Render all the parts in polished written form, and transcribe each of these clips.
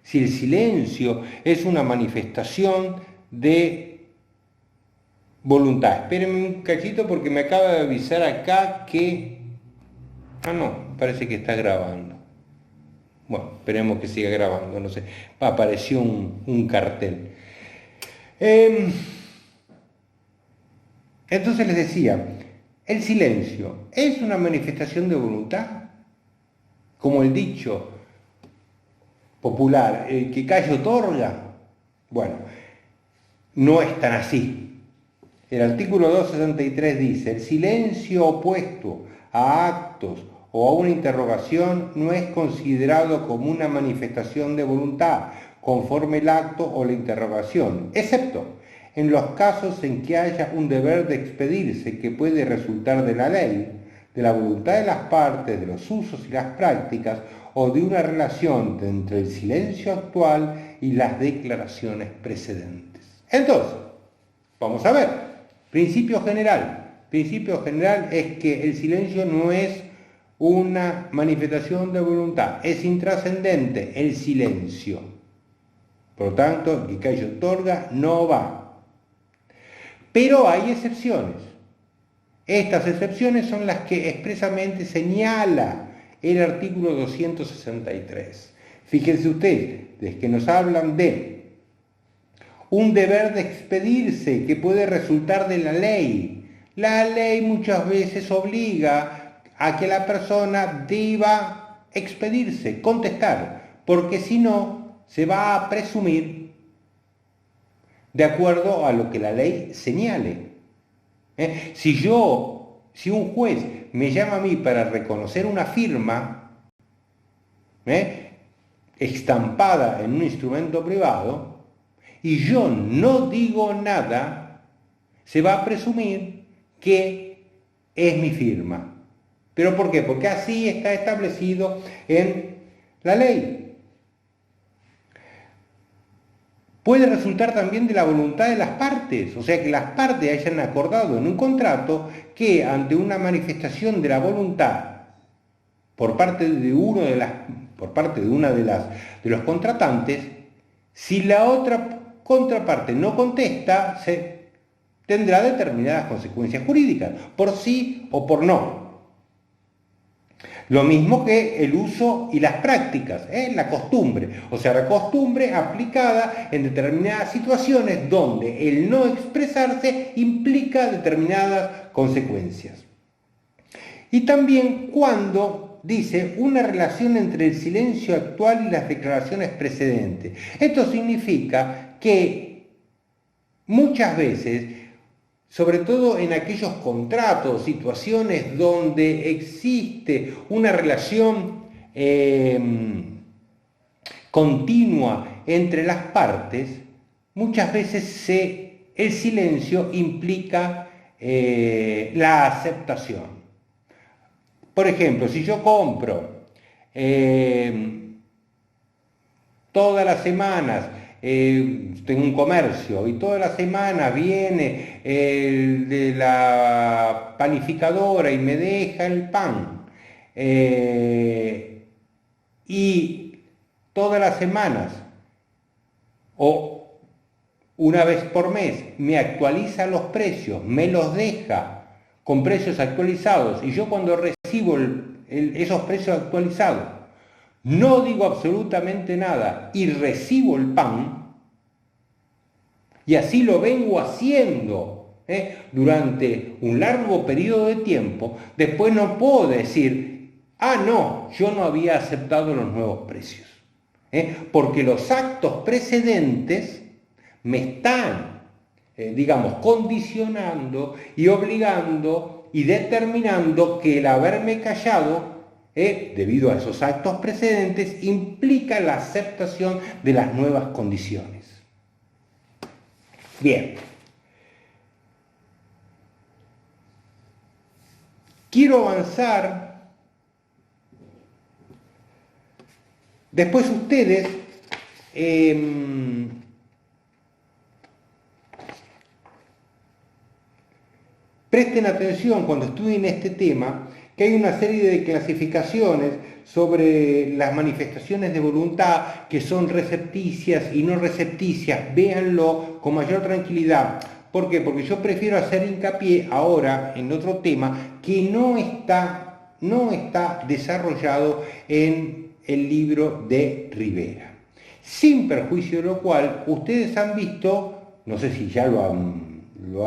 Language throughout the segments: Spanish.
si el silencio es una manifestación de voluntad. Espérenme un cachito porque me acaba de avisar acá que... Ah, no, parece que está grabando. Bueno, esperemos que siga grabando, no sé. Apareció un cartel. Entonces les decía, el silencio es una manifestación de voluntad, como el dicho popular, el que calla otorga. Bueno, no es tan así. El artículo 263 dice, el silencio opuesto a actos o a una interrogación no es considerado como una manifestación de voluntad, conforme el acto o la interrogación, excepto en los casos en que haya un deber de expedirse que puede resultar de la ley, de la voluntad de las partes, de los usos y las prácticas, o de una relación entre el silencio actual y las declaraciones precedentes. Entonces, vamos a ver, principio general. Principio general es que el silencio no es una manifestación de voluntad, es intrascendente el silencio. Por lo tanto, el que calla otorga no va. Pero hay excepciones. Estas excepciones son las que expresamente señala el artículo 263. Fíjense ustedes que nos hablan de un deber de expedirse que puede resultar de la ley. La ley muchas veces obliga a que la persona deba expedirse, contestar, porque si no, se va a presumir de acuerdo a lo que la ley señale. Si un juez me llama a mí para reconocer una firma estampada en un instrumento privado y yo no digo nada, se va a presumir que es mi firma. ¿Pero por qué? Porque así está establecido en la ley. Puede resultar también de la voluntad de las partes, o sea que las partes hayan acordado en un contrato que ante una manifestación de la voluntad por parte de una de los contratantes, si la otra contraparte no contesta, se tendrá determinadas consecuencias jurídicas, por sí o por no. Lo mismo que el uso y las prácticas, la costumbre, o sea, la costumbre aplicada en determinadas situaciones donde el no expresarse implica determinadas consecuencias. Y también cuando dice una relación entre el silencio actual y las declaraciones precedentes. Esto significa que muchas veces, sobre todo en aquellos contratos, situaciones donde existe una relación continua entre las partes, muchas veces el silencio implica la aceptación. Por ejemplo, si yo compro todas las semanas, tengo un comercio y todas las semanas viene el de la panificadora y me deja el pan, y todas las semanas o una vez por mes me actualiza los precios, me los deja con precios actualizados y yo cuando recibo esos precios actualizados no digo absolutamente nada y recibo el pan, y así lo vengo haciendo durante un largo periodo de tiempo, después no puedo decir, no, yo no había aceptado los nuevos precios, porque los actos precedentes me están, condicionando y obligando y determinando que el haberme callado debido a esos actos precedentes, implica la aceptación de las nuevas condiciones. Bien. Quiero avanzar. Después ustedes presten atención cuando estudien este tema, que hay una serie de clasificaciones sobre las manifestaciones de voluntad que son recepticias y no recepticias, véanlo con mayor tranquilidad. ¿Por qué? Porque yo prefiero hacer hincapié ahora en otro tema que no está desarrollado en el libro de Rivera. Sin perjuicio de lo cual, ustedes han visto, no sé si ya lo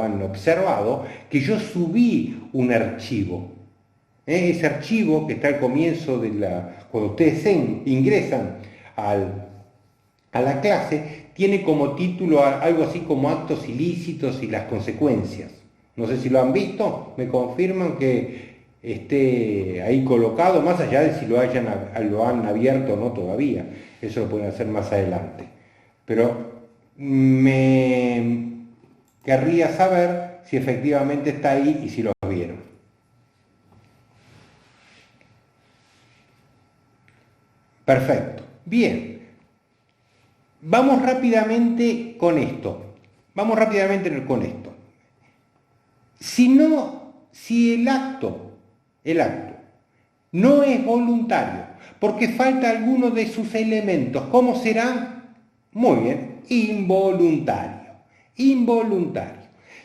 han observado, que yo subí un archivo. Ese archivo que está al comienzo cuando ustedes ingresan a la clase, tiene como título algo así como actos ilícitos y las consecuencias. No sé si lo han visto, me confirman que esté ahí colocado, más allá de si lo han abierto o no todavía. Eso lo pueden hacer más adelante. Pero me querría saber si efectivamente está ahí y si lo vieron. Perfecto. Bien. Vamos rápidamente con esto. Si el acto no es voluntario, porque falta alguno de sus elementos, ¿cómo será? Muy bien, involuntario.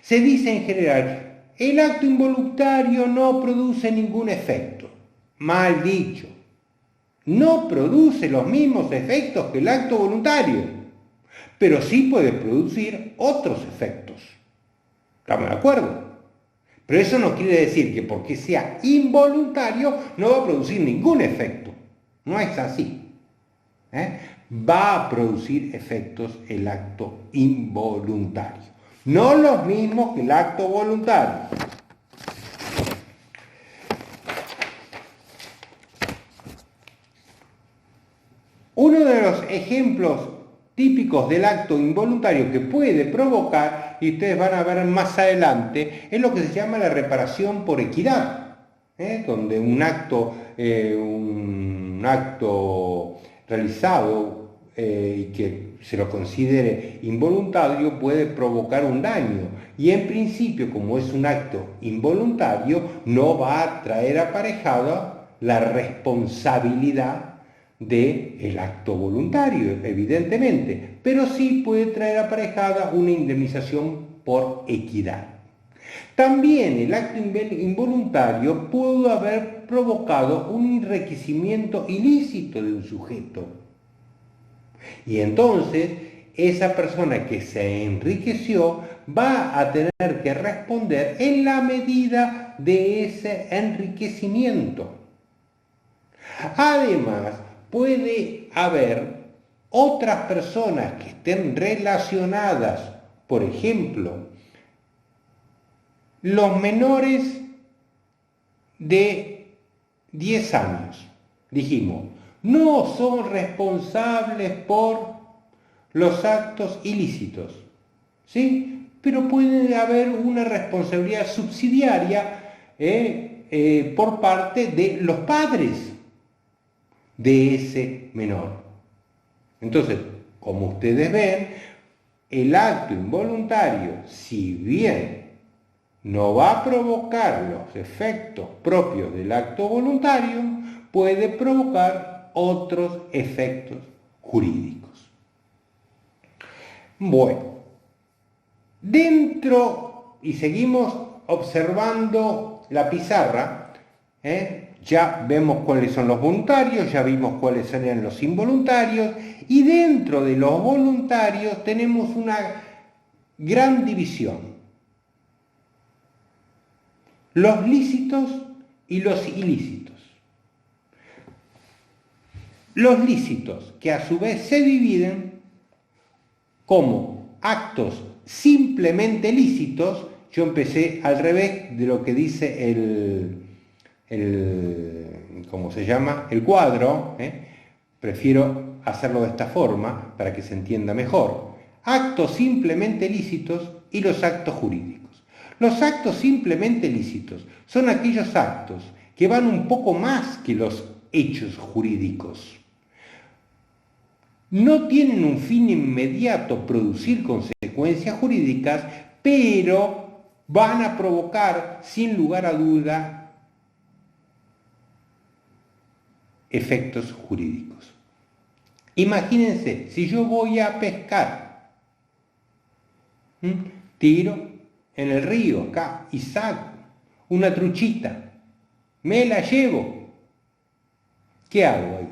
Se dice en general, el acto involuntario no produce ningún efecto. Mal dicho. No produce los mismos efectos que el acto voluntario, pero sí puede producir otros efectos. ¿Estamos de acuerdo? Pero eso no quiere decir que porque sea involuntario no va a producir ningún efecto. No es así. Va a producir efectos el acto involuntario. No los mismos que el acto voluntario. Uno de los ejemplos típicos del acto involuntario que puede provocar, y ustedes van a ver más adelante, es lo que se llama la reparación por equidad, donde un acto realizado y que se lo considere involuntario puede provocar un daño. Y en principio, como es un acto involuntario, no va a traer aparejada la responsabilidad del acto voluntario, evidentemente, pero sí puede traer aparejada una indemnización por equidad. También el acto involuntario pudo haber provocado un enriquecimiento ilícito de un sujeto. Y entonces, esa persona que se enriqueció va a tener que responder en la medida de ese enriquecimiento. Además, puede haber otras personas que estén relacionadas, por ejemplo, los menores de 10 años, dijimos, no son responsables por los actos ilícitos, ¿sí? Pero puede haber una responsabilidad subsidiaria por parte de los padres de ese menor. Entonces, como ustedes ven, el acto involuntario, si bien no va a provocar los efectos propios del acto voluntario, puede provocar otros efectos jurídicos. Bueno, y seguimos observando la pizarra, ya vemos cuáles son los voluntarios, ya vimos cuáles serían los involuntarios, y dentro de los voluntarios tenemos una gran división. Los lícitos y los ilícitos. Los lícitos, que a su vez se dividen como actos simplemente lícitos. Yo empecé al revés de lo que dice ¿cómo se llama? El cuadro. Prefiero hacerlo de esta forma para que se entienda mejor. Actos simplemente lícitos y los actos jurídicos. Los actos simplemente lícitos son aquellos actos que van un poco más que los hechos jurídicos. No tienen un fin inmediato producir consecuencias jurídicas, pero van a provocar, sin lugar a duda, efectos jurídicos. Imagínense, si yo voy a pescar, tiro en el río acá y saco una truchita, me la llevo, ¿qué hago ahí?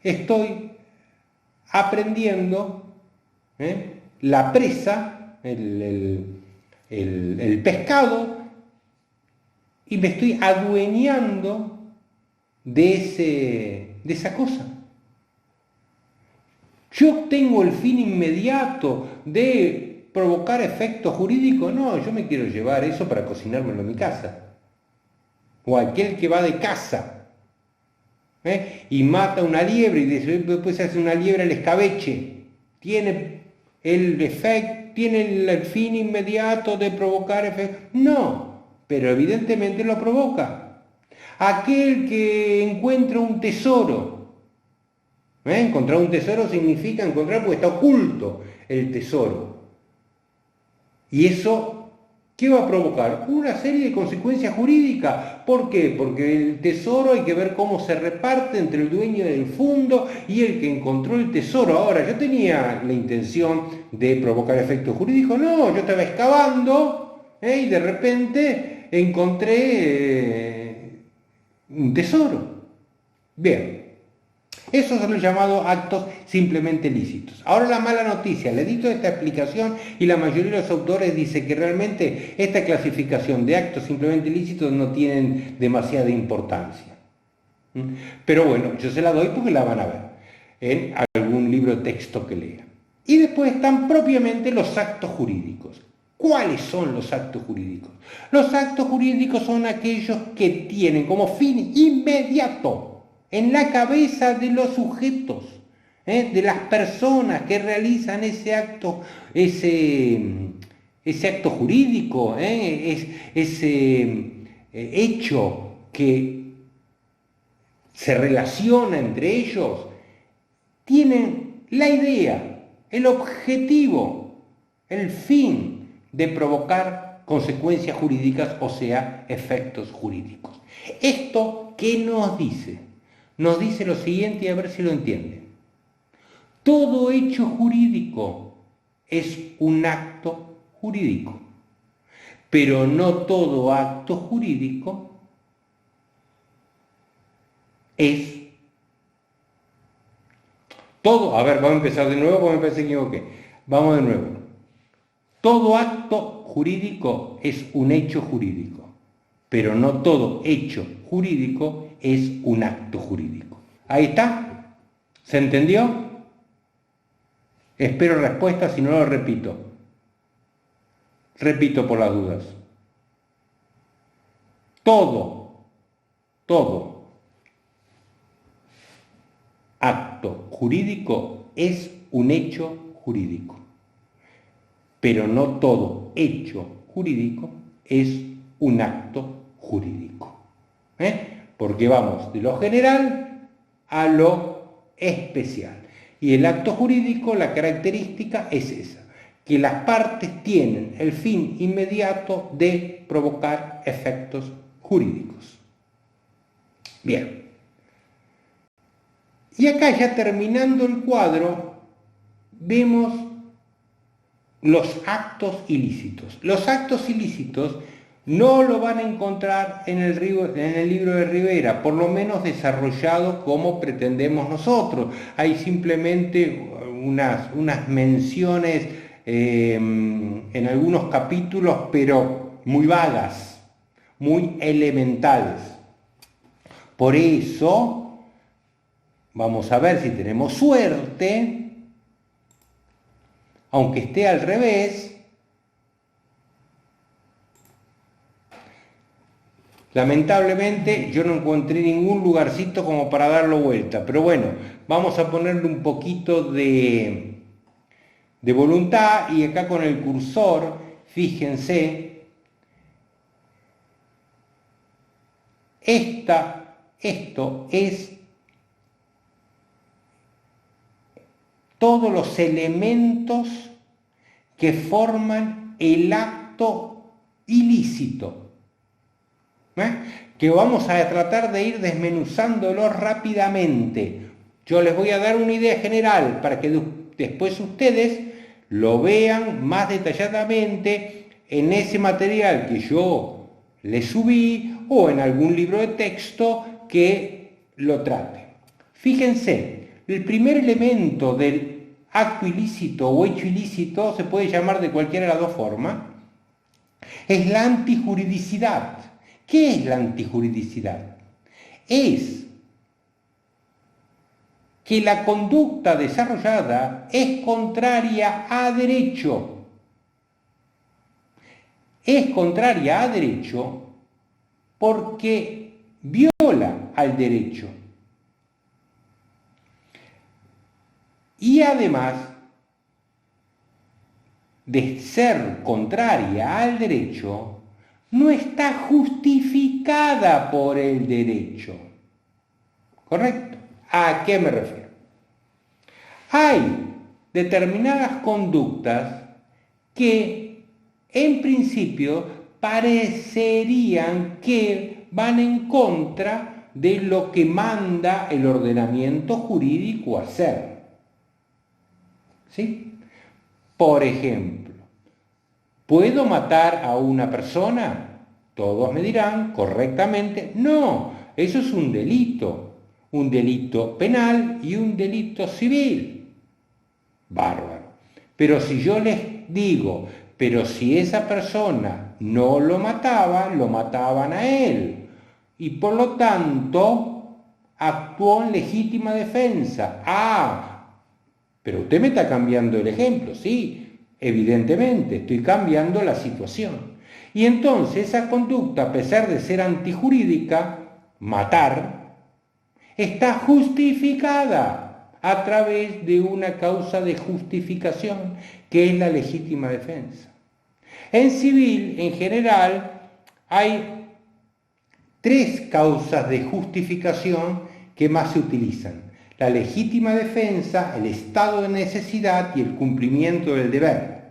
Estoy aprendiendo la presa, el pescado, y me estoy adueñando de esa cosa. Yo tengo el fin inmediato de provocar efectos jurídicos. No, yo me quiero llevar eso para cocinármelo en mi casa. O aquel que va de caza y mata una liebre y después hace una liebre al escabeche. Tiene el efecto, tiene el fin inmediato de provocar efectos. No, pero evidentemente lo provoca. Aquel que encuentra un tesoro. Encontrar un tesoro significa encontrar porque está oculto el tesoro. Y eso, ¿qué va a provocar? Una serie de consecuencias jurídicas. ¿Por qué? Porque el tesoro hay que ver cómo se reparte entre el dueño del fondo y el que encontró el tesoro. Ahora, yo tenía la intención de provocar efectos jurídicos. No, yo estaba excavando y de repente encontré un tesoro. Bien. Esos son los llamados actos simplemente lícitos. Ahora la mala noticia, le edito esta explicación y la mayoría de los autores dice que realmente esta clasificación de actos simplemente lícitos no tienen demasiada importancia. Pero bueno, yo se la doy porque la van a ver en algún libro de texto que lea. Y después están propiamente los actos jurídicos. ¿Cuáles son los actos jurídicos? Los actos jurídicos son aquellos que tienen como fin inmediato en la cabeza de los sujetos, de las personas que realizan ese acto jurídico, ese hecho que se relaciona entre ellos, tienen la idea, el objetivo, el fin de provocar consecuencias jurídicas, o sea, efectos jurídicos. ¿Esto qué nos dice? Nos dice lo siguiente y a ver si lo entienden. Todo hecho jurídico es un acto jurídico, pero no todo acto jurídico es todo. A ver, vamos a empezar de nuevo porque me parece que me equivoqué. Vamos de nuevo. Todo acto jurídico es un hecho jurídico, pero no todo hecho jurídico es un acto jurídico. ¿Ahí está? ¿Se entendió? Espero respuesta, si no lo repito. Repito por las dudas. Todo acto jurídico es un hecho jurídico, pero no todo hecho jurídico es un acto jurídico. Porque vamos de lo general a lo especial. Y el acto jurídico, la característica es esa, que las partes tienen el fin inmediato de provocar efectos jurídicos. Bien. Y acá ya terminando el cuadro, vemos los actos ilícitos. Los actos ilícitos no lo van a encontrar en el libro de Rivera, por lo menos desarrollado como pretendemos nosotros. Hay simplemente unas menciones en algunos capítulos, pero muy vagas, muy elementales. Por eso, vamos a ver si tenemos suerte, aunque esté al revés. Lamentablemente yo no encontré ningún lugarcito como para darlo vuelta, pero bueno, vamos a ponerle un poquito de voluntad y acá con el cursor, fíjense, esto es todos los elementos que forman el acto ilícito. que vamos a tratar de ir desmenuzándolo rápidamente. Yo les voy a dar una idea general para que después ustedes lo vean más detalladamente en ese material que yo les subí o en algún libro de texto que lo trate. Fíjense, el primer elemento del acto ilícito o hecho ilícito, se puede llamar de cualquiera de las dos formas, es la antijuridicidad. ¿Qué es la antijuridicidad? Es que la conducta desarrollada es contraria a derecho. Es contraria a derecho porque viola al derecho. Y además de ser contraria al derecho, no está justificada por el derecho. ¿Correcto? ¿A qué me refiero? Hay determinadas conductas que en principio parecerían que van en contra de lo que manda el ordenamiento jurídico hacer. ¿Sí? Por ejemplo, ¿puedo matar a una persona? Todos me dirán correctamente, no, eso es un delito penal y un delito civil. Bárbaro. Pero si yo les digo, pero si esa persona no lo mataba, lo mataban a él, y por lo tanto actuó en legítima defensa. Pero usted me está cambiando el ejemplo, sí, evidentemente, estoy cambiando la situación. Y entonces esa conducta, a pesar de ser antijurídica, matar, está justificada a través de una causa de justificación, que es la legítima defensa. En civil, en general, hay 3 causas de justificación que más se utilizan: la legítima defensa, el estado de necesidad y el cumplimiento del deber.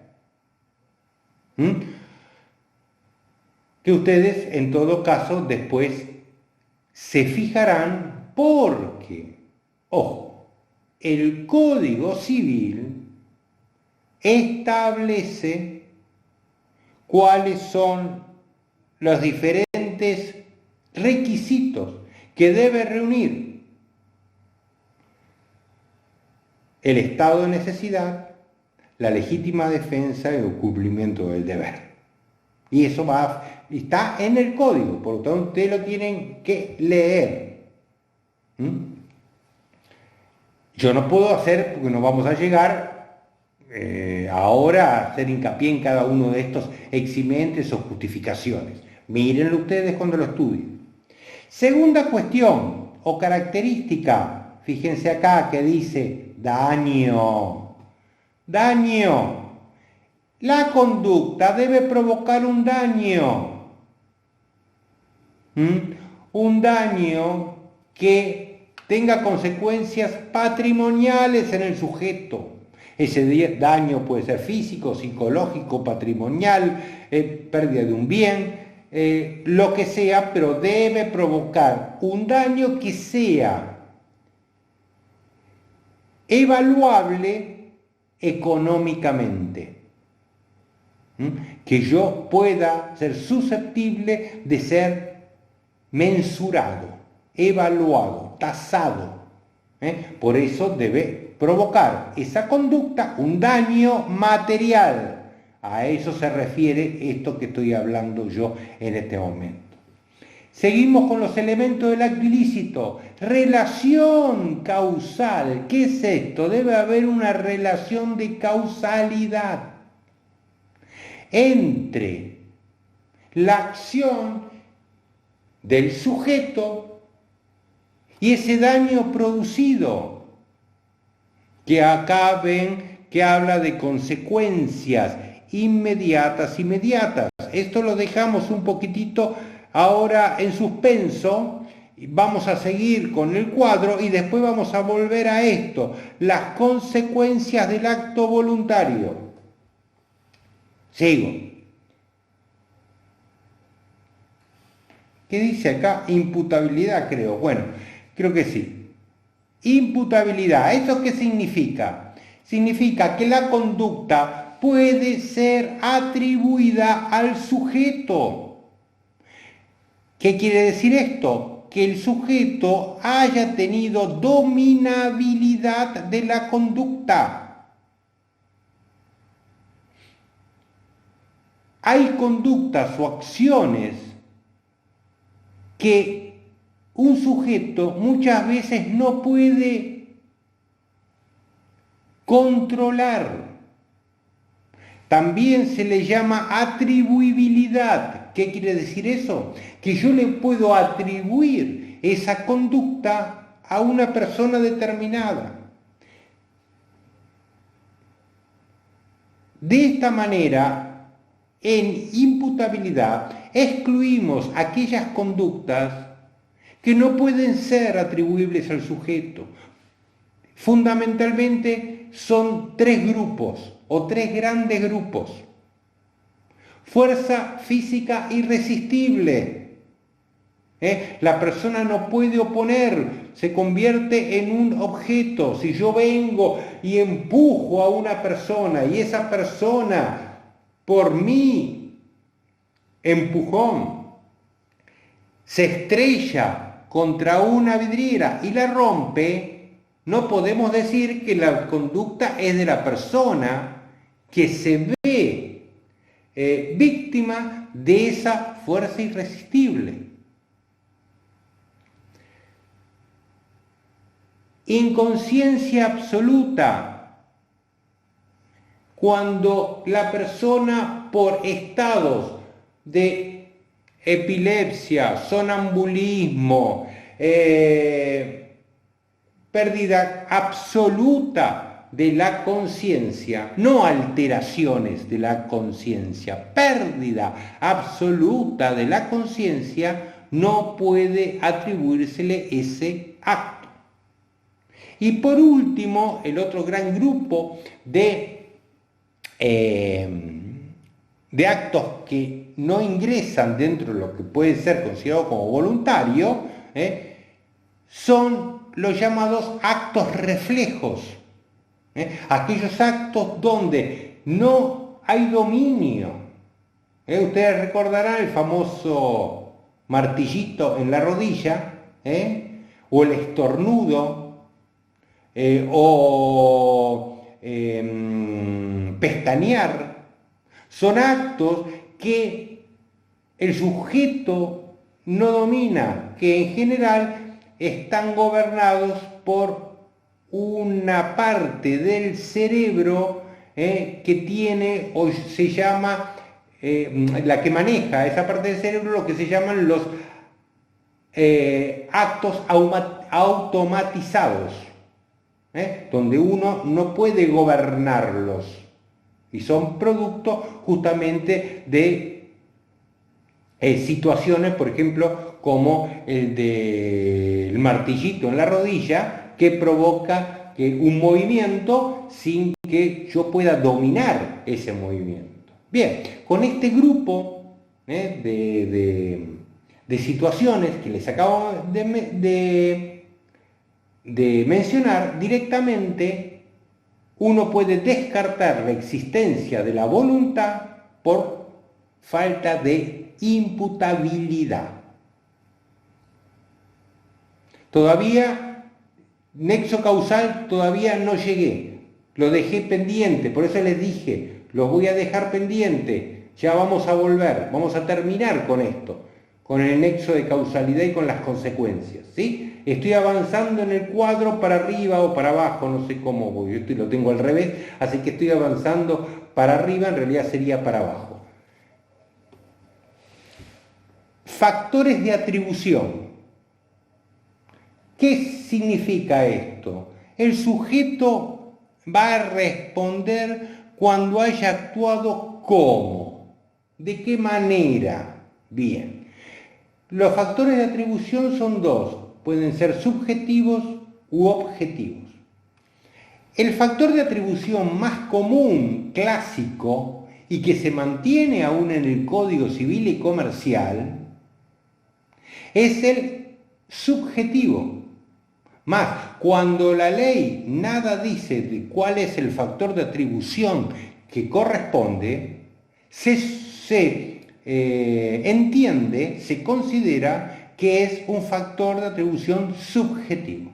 Que ustedes, en todo caso, después se fijarán porque, ojo, el Código Civil establece cuáles son los diferentes requisitos que debe reunir el estado de necesidad, la legítima defensa y el cumplimiento del deber. Y eso está en el código, por lo tanto ustedes lo tienen que leer. Yo no puedo hacer, porque no vamos a llegar ahora a hacer hincapié en cada uno de estos eximentes o justificaciones. Mírenlo ustedes cuando lo estudien. Segunda cuestión o característica, fíjense acá que dice daño. Daño. La conducta debe provocar un daño. Un daño que tenga consecuencias patrimoniales en el sujeto. Ese daño puede ser físico, psicológico, patrimonial, pérdida de un bien, lo que sea, pero debe provocar un daño que sea evaluable económicamente. Que yo pueda ser susceptible de ser mensurado, evaluado, tasado. Por eso debe provocar esa conducta un daño material. A eso se refiere esto que estoy hablando yo en este momento. Seguimos con los elementos del acto ilícito. Relación causal. ¿Qué es esto? Debe haber una relación de causalidad entre la acción del sujeto y ese daño producido, que acá ven que habla de consecuencias inmediatas. Esto lo dejamos un poquitito ahora en suspenso. Vamos a seguir con el cuadro y después vamos a volver a esto, las consecuencias del acto voluntario. Sigo. ¿Qué dice acá? Imputabilidad, creo. Bueno, creo que sí. Imputabilidad, ¿eso qué significa? Significa que la conducta puede ser atribuida al sujeto. ¿Qué quiere decir esto? Que el sujeto haya tenido dominabilidad de la conducta. Hay conductas o acciones que un sujeto muchas veces no puede controlar. También se le llama atribuibilidad. ¿Qué quiere decir eso? Que yo le puedo atribuir esa conducta a una persona determinada. De esta manera, en imputabilidad, excluimos aquellas conductas que no pueden ser atribuibles al sujeto. Fundamentalmente son tres grupos o tres grandes grupos. Fuerza física irresistible. La persona no puede oponer, se convierte en un objeto. Si yo vengo y empujo a una persona y esa persona, por mi empujón, se estrella contra una vidriera y la rompe, no podemos decir que la conducta es de la persona que se ve víctima de esa fuerza irresistible. Inconsciencia absoluta, cuando la persona por estados de epilepsia, sonambulismo, pérdida absoluta de la conciencia, no alteraciones de la conciencia, pérdida absoluta de la conciencia, no puede atribuírsele ese acto. Y por último, el otro gran grupo de actos que no ingresan dentro de lo que puede ser considerado como voluntario, son los llamados actos reflejos. Aquellos actos donde no hay dominio. Ustedes recordarán el famoso martillito en la rodilla, o el estornudo, o pestañear. Son actos que el sujeto no domina, que en general están gobernados por una parte del cerebro que tiene o se llama, la que maneja esa parte del cerebro, lo que se llaman los actos automatizados, donde uno no puede gobernarlos y son producto justamente de situaciones, por ejemplo, como el del martillito en la rodilla, que provoca un movimiento sin que yo pueda dominar ese movimiento. Bien, con este grupo de situaciones que les acabo de mencionar, directamente uno puede descartar la existencia de la voluntad por falta de imputabilidad. Todavía, nexo causal, todavía no llegué. Lo dejé pendiente, por eso les dije, los voy a dejar pendiente. Ya vamos a volver, vamos a terminar con esto, con el nexo de causalidad y con las consecuencias, ¿sí? Estoy avanzando en el cuadro para arriba o para abajo, no sé cómo voy, yo lo tengo al revés, así que estoy avanzando para arriba, en realidad sería para abajo. Factores de atribución. ¿Qué significa esto? El sujeto va a responder cuando haya actuado ¿cómo? ¿De qué manera? Bien. Los factores de atribución son dos. Pueden ser subjetivos u objetivos. El factor de atribución más común, clásico, y que se mantiene aún en el Código Civil y Comercial, es el subjetivo. Más, cuando la ley nada dice de cuál es el factor de atribución que corresponde, se entiende, se considera que es un factor de atribución subjetivo.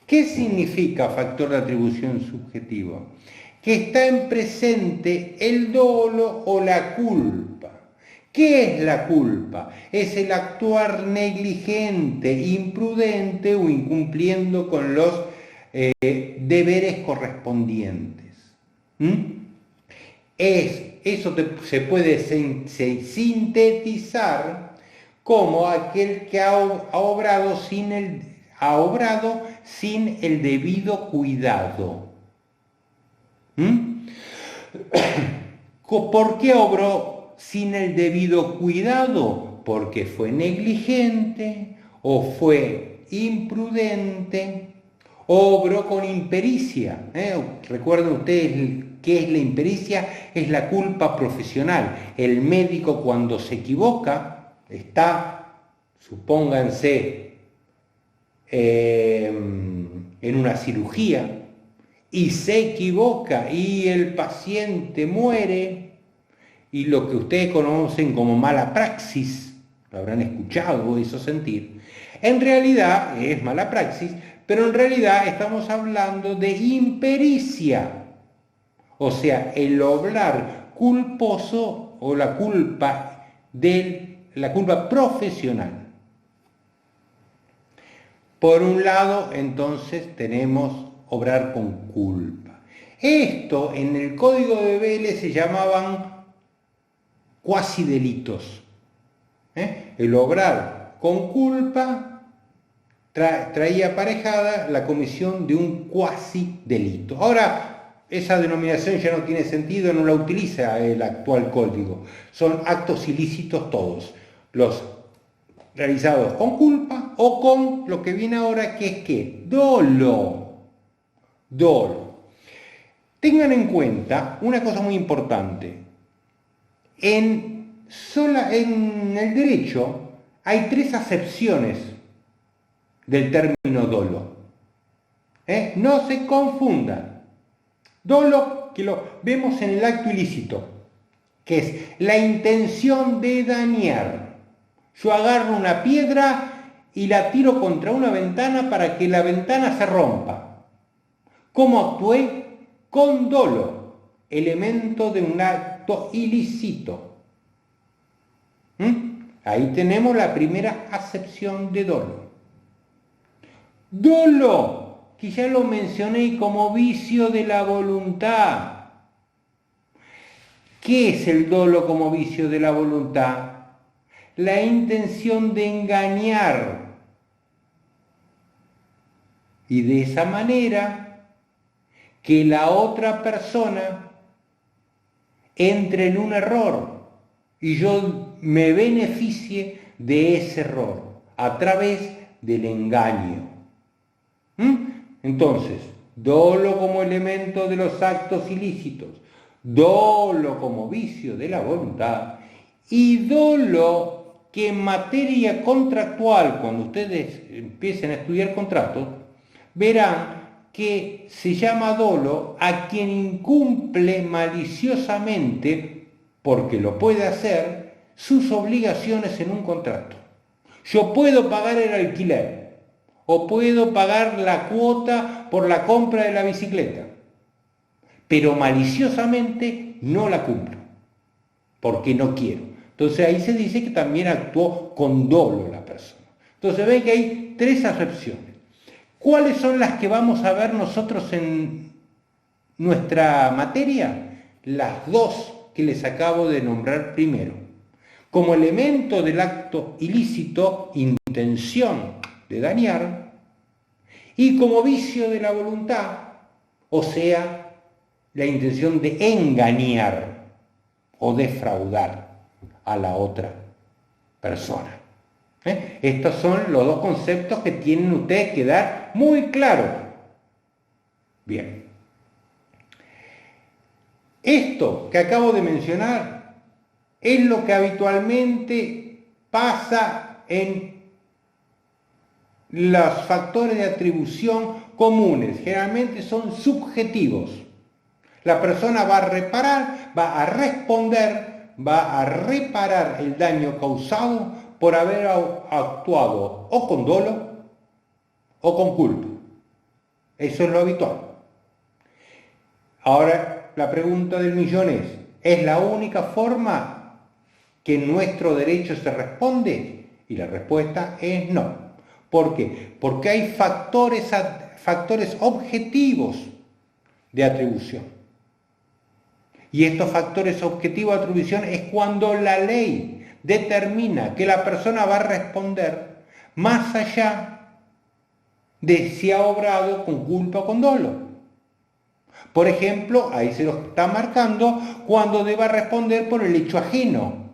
¿Qué significa factor de atribución subjetivo? Que está en presente el dolo o la culpa. ¿Qué es la culpa? Es el actuar negligente, imprudente o incumpliendo con los deberes correspondientes. Eso se puede sintetizar como aquel que ha obrado sin el debido cuidado. ¿Por qué obró sin el debido cuidado? Porque fue negligente o fue imprudente, obró con impericia. Recuerden ustedes qué es la impericia, es la culpa profesional. El médico cuando se equivoca está, supónganse, en una cirugía y se equivoca y el paciente muere, y lo que ustedes conocen como mala praxis, lo habrán escuchado eso sentir, en realidad es mala praxis, pero en realidad estamos hablando de impericia, o sea, el obrar culposo o la culpa profesional. Por un lado, entonces, tenemos obrar con culpa. Esto en el Código de Vélez se llamaban cuasi delitos. El obrar con culpa traía aparejada la comisión de un cuasi delito. Ahora, esa denominación ya no tiene sentido, no la utiliza el actual código. Son actos ilícitos todos, los realizados con culpa o con lo que viene ahora, que es ¿qué? Dolo. Tengan en cuenta una cosa muy importante. En el derecho hay 3 acepciones del término dolo. No se confundan. Dolo, que lo vemos en el acto ilícito, que es la intención de dañar. Yo agarro una piedra y la tiro contra una ventana para que la ventana se rompa. ¿Cómo actué? Con dolo, elemento de un acto ilícito. Ahí tenemos la primera acepción de dolo. Dolo, que ya lo mencioné como vicio de la voluntad. ¿Qué es el dolo como vicio de la voluntad? La intención de engañar. Y de esa manera que la otra persona entre en un error y yo me beneficie de ese error a través del engaño. Entonces, dolo como elemento de los actos ilícitos, dolo como vicio de la voluntad y dolo que en materia contractual, cuando ustedes empiecen a estudiar contratos, verán que se llama dolo a quien incumple maliciosamente, porque lo puede hacer, sus obligaciones en un contrato. Yo puedo pagar el alquiler o puedo pagar la cuota por la compra de la bicicleta, pero maliciosamente no la cumplo, porque no quiero. Entonces ahí se dice que también actuó con dolo la persona. Entonces ven que hay 3 acepciones. ¿Cuáles son las que vamos a ver nosotros en nuestra materia? Las 2 que les acabo de nombrar primero. Como elemento del acto ilícito, intención de dañar, y como vicio de la voluntad, o sea, la intención de engañar o defraudar a la otra persona. Estos son los 2 conceptos que tienen ustedes que dar muy claros. Bien. Esto que acabo de mencionar es lo que habitualmente pasa en los factores de atribución comunes generalmente son subjetivos. La persona va a reparar, va a responder, va a reparar el daño causado por haber actuado o con dolo o con culpa. Eso es lo habitual. Ahora, la pregunta del millón ¿es la única forma que nuestro derecho se responde? Y la respuesta es no. ¿Por qué? Porque hay factores objetivos de atribución. Y estos factores objetivos de atribución es cuando la ley determina que la persona va a responder más allá de si ha obrado con culpa o con dolo. Por ejemplo, ahí se lo está marcando cuando deba responder por el hecho ajeno.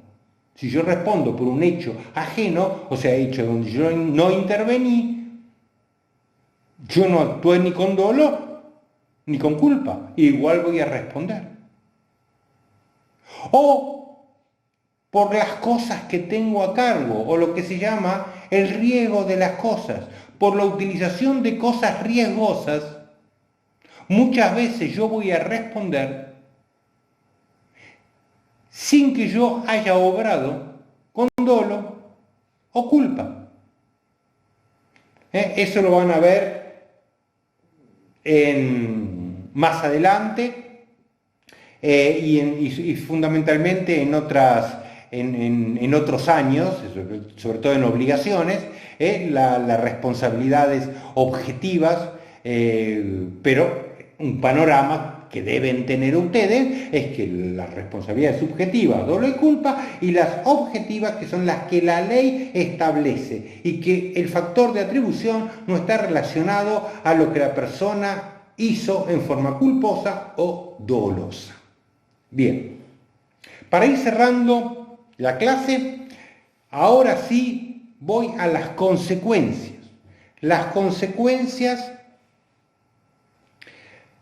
Si yo respondo por un hecho ajeno, o sea, hecho donde yo no intervení, yo no actué ni con dolo ni con culpa, igual voy a responder. O por las cosas que tengo a cargo, o lo que se llama el riesgo de las cosas. Por la utilización de cosas riesgosas, muchas veces yo voy a responder sin que yo haya obrado con dolo o culpa. Eso lo van a ver más adelante. Y fundamentalmente en otros años, sobre todo en obligaciones, las responsabilidades objetivas, pero un panorama que deben tener ustedes es que las responsabilidades subjetivas, dolo y culpa, y las objetivas, que son las que la ley establece, y que el factor de atribución no está relacionado a lo que la persona hizo en forma culposa o dolosa. Bien, para ir cerrando la clase, ahora sí voy a las consecuencias. Las consecuencias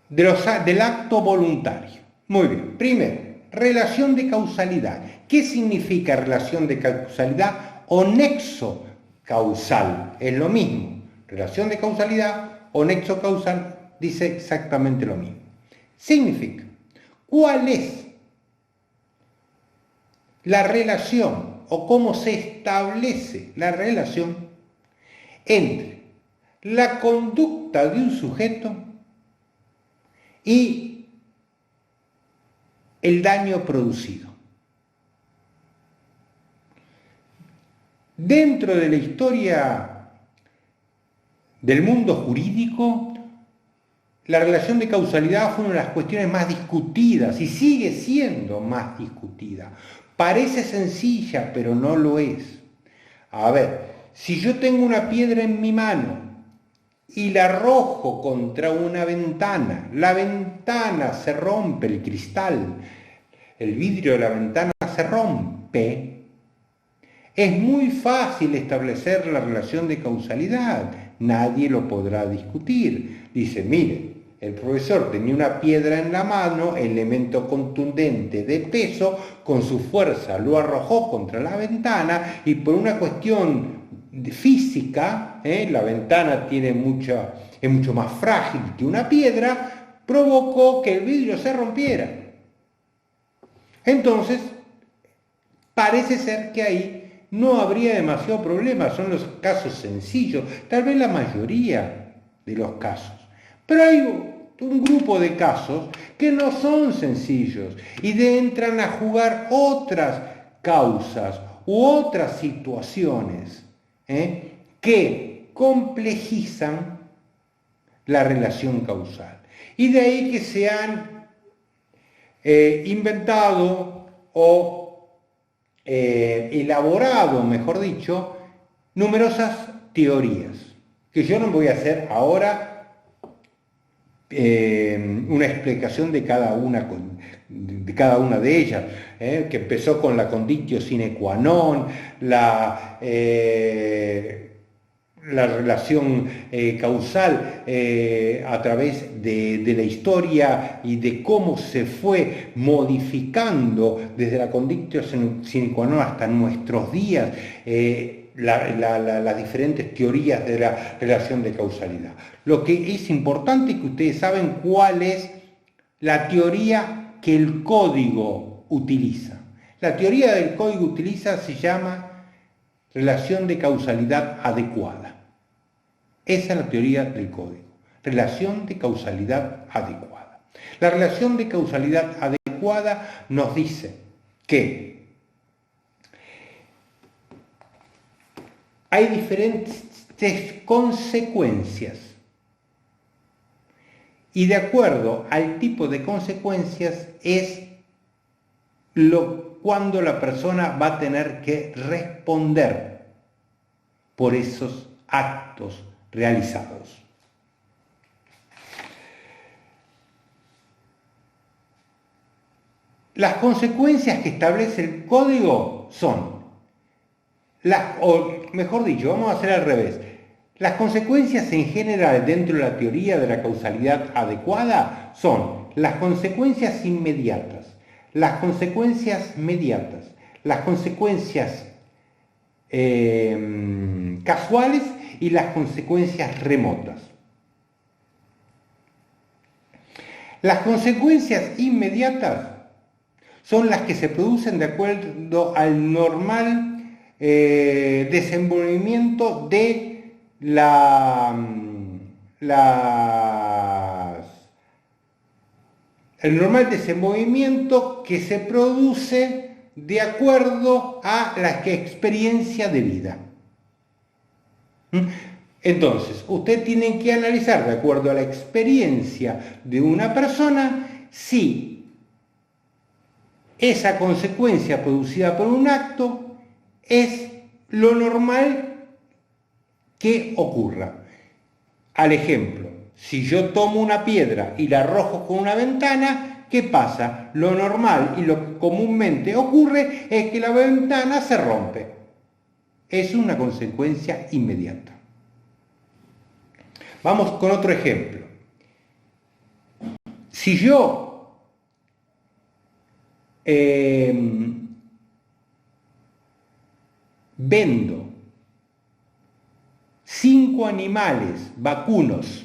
del acto voluntario. Muy bien, primero, relación de causalidad. ¿Qué significa relación de causalidad o nexo causal? Es lo mismo. Relación de causalidad o nexo causal dice exactamente lo mismo. Significa, ¿cuál es la relación o cómo se establece la relación entre la conducta de un sujeto y el daño producido? Dentro de la historia del mundo jurídico, la relación de causalidad fue una de las cuestiones más discutidas y sigue siendo más discutida. Parece sencilla, pero no lo es. A ver, si yo tengo una piedra en mi mano y la arrojo contra una ventana, la ventana se rompe, el cristal, el vidrio de la ventana se rompe, es muy fácil establecer la relación de causalidad. Nadie lo podrá discutir. Dice, mire, el profesor tenía una piedra en la mano, elemento contundente de peso, con su fuerza lo arrojó contra la ventana y por una cuestión física, la ventana es mucho más frágil que una piedra, provocó que el vidrio se rompiera. Entonces, parece ser que ahí no habría demasiado problema, son los casos sencillos, tal vez la mayoría de los casos. Pero hay un grupo de casos que no son sencillos y entran a jugar otras causas u otras situaciones que complejizan la relación causal. Y de ahí que se han inventado o elaborado, mejor dicho, numerosas teorías, que yo no voy a hacer ahora una explicación de cada una de ellas, que empezó con la conditio sine qua non, la relación causal a través de la historia y de cómo se fue modificando desde la conditio sine qua non hasta nuestros días, las diferentes teorías de la relación de causalidad. Lo que es importante es que ustedes saben cuál es la teoría que el código utiliza. La teoría del código utiliza se llama relación de causalidad adecuada. Esa es la teoría del código. Relación de causalidad adecuada. La relación de causalidad adecuada nos dice que hay diferentes consecuencias y de acuerdo al tipo de consecuencias es cuando la persona va a tener que responder por esos actos realizados. Las consecuencias que establece el código son, o mejor dicho, vamos a hacer al revés. Las consecuencias en general dentro de la teoría de la causalidad adecuada son las consecuencias inmediatas, las consecuencias mediatas, las consecuencias casuales y las consecuencias remotas. Las consecuencias inmediatas son las que se producen de acuerdo al normal desenvolvimiento de el normal desenvolvimiento que se produce de acuerdo a la experiencia de vida. Entonces, usted tiene que analizar de acuerdo a la experiencia de una persona si esa consecuencia producida por un acto es lo normal que ocurra. Al ejemplo, si yo tomo una piedra y la arrojo con una ventana, ¿qué pasa? Lo normal y lo que comúnmente ocurre es que la ventana se rompe. Es una consecuencia inmediata. Vamos con otro ejemplo. Si yo vendo 5 animales vacunos